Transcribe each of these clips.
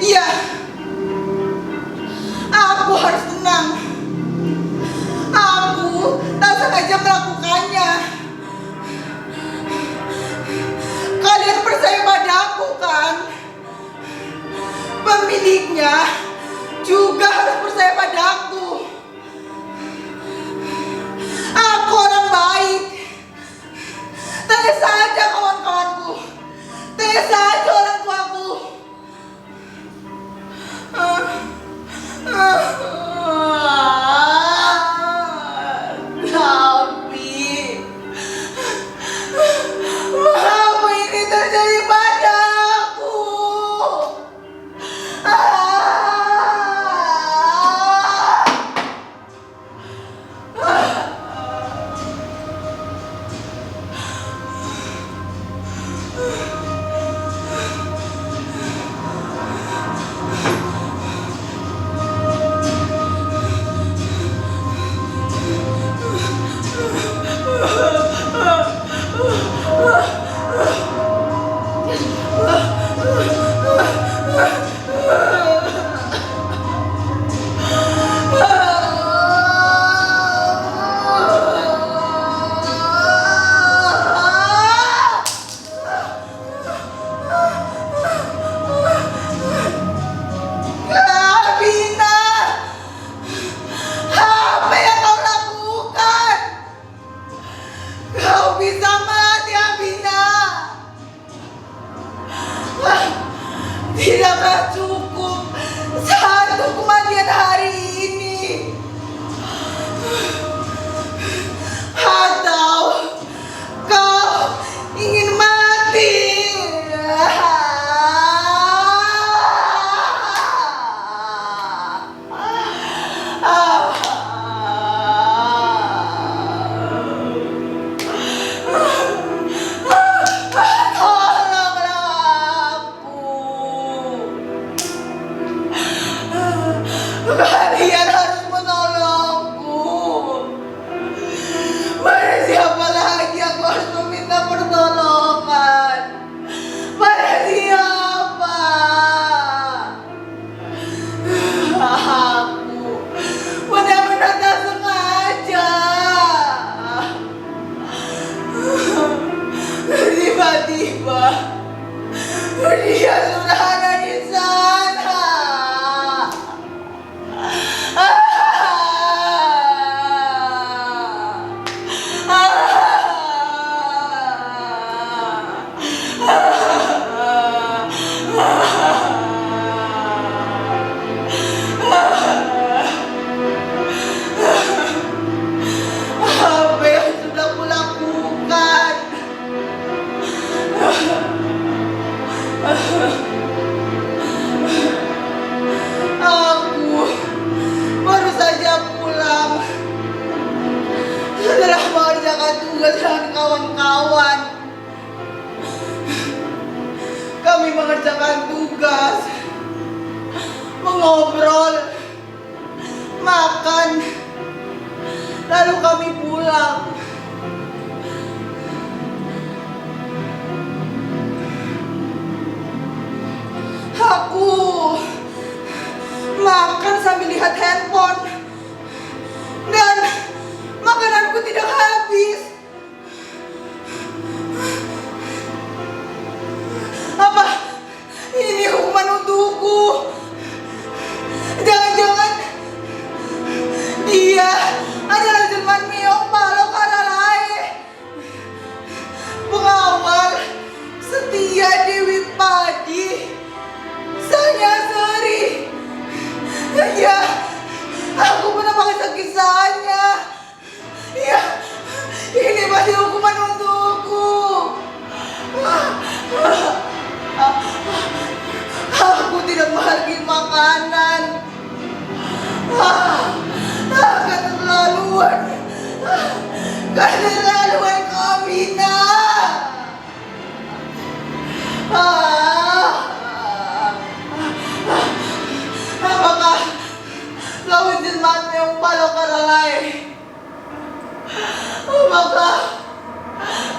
Iya, aku harus tenang. Aku tak sengaja melakukannya. Kalian percaya padaku kan? Pemiliknya juga harus percaya padaku. Aku orang baik. Tanya saja kawan-kawanku. Tanya saja orang tuaku. Tapi mengapa ini terjadi padaku? Tidakkah cukup satu kematian hari ini? Atau kau ingin mati? Kalian harus menolongku. Pada siapa lagi aku harus meminta pertolongan? Pada siapa? Aku benar-benar tak sengaja. Tiba-tiba dia sudah ada di sana. Apa yang sudah kulakukan? Aku baru saja pulang setelah mengerjakan tugas dengan kawan-kawan. Kami mengerjakan tugas, mengobrol, makan, lalu kami pulang. Aku makan sambil lihat handphone dan makananku tidak habis. Apa ini hukuman untukku? Jangan-jangan dia adalah Jelman Meong Palok Aralae, pengawal setia Dewi Padi Sanyasari. Ya, aku pernah baca kisahnya. Ya, ini pasti hukuman untukku. Aku tidak menghargai makanan. Keterlaluan. Keterlaluan Kamina. Apakah kau Jelman Meong Palok Aralae? Apakah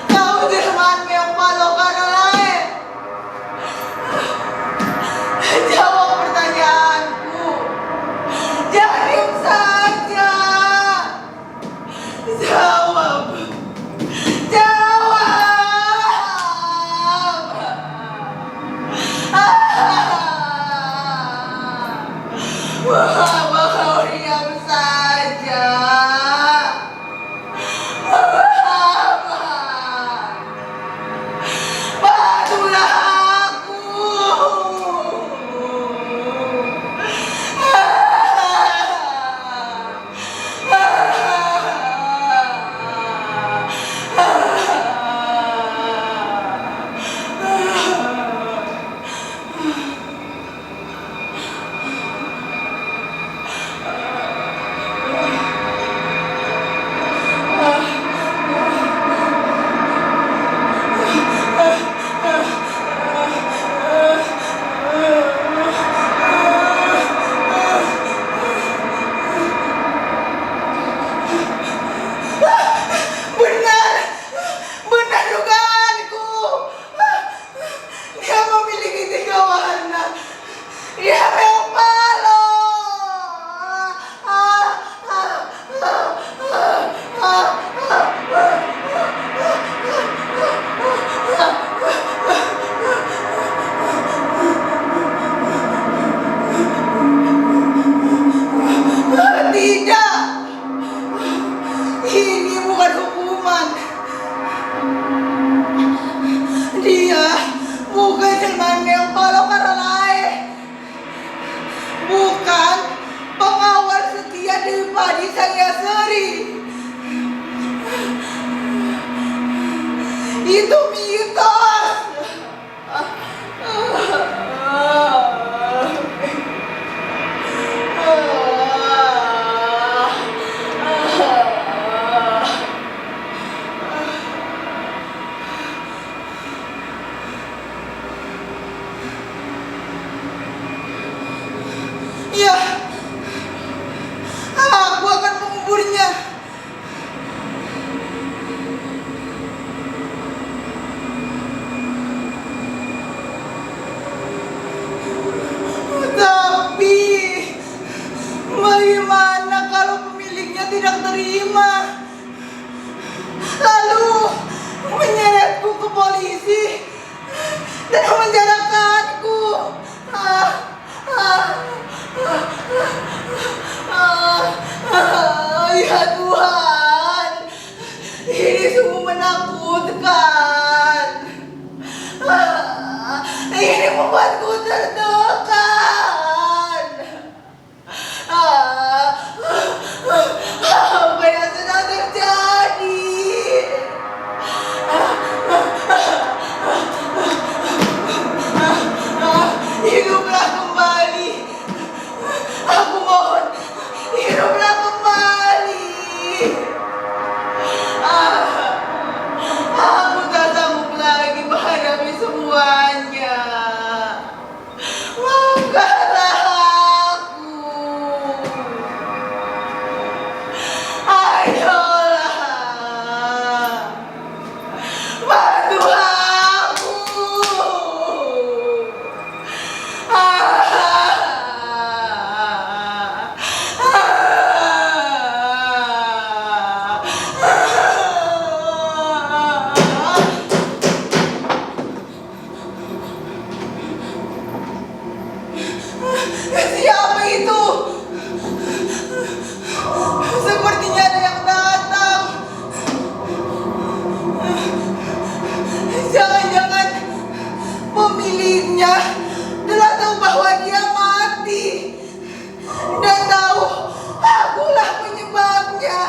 kau Jelman Meong Palok Aralae? Jawab Dia Meong Palo. Tidak, ini bukan hukuman. Dia bukan Jelmaan Meong Palo Karalai, bukan pengawal setia Dewi Padi Sangyasari. Itu mitos. Ya, aku akan menguburnya. Tapi bagaimana kalau pemiliknya tidak terima, lalu menyeretku ke polisi dan memenjarakanku? Ya Tuhan, ini sungguh menakutkan. Ini membuatku tertekan. Apa yang sedang terjadi? Hiduplah kembali. Aku mohon, hiduplah kembali. Aku tak sanggup lagi menghadapi semuanya. Maafkanlah aku. Ayolah, bantu aku. Siapa itu? Sepertinya ada yang datang. Jangan-jangan pemiliknya telah tahu bahwa dia mati dan tahu akulah penyebabnya.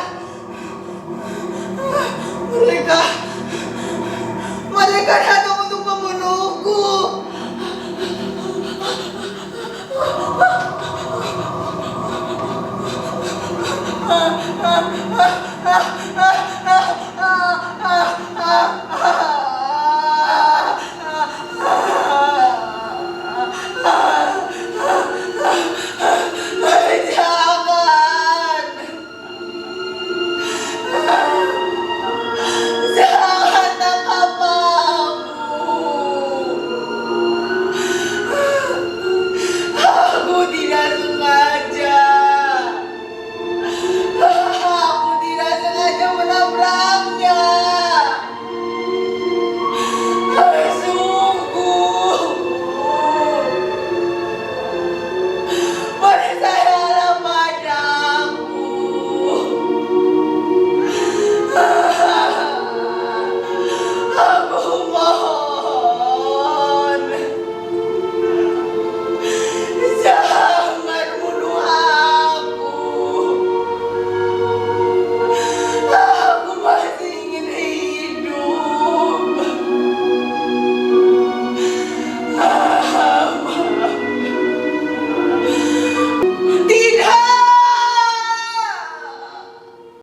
Mereka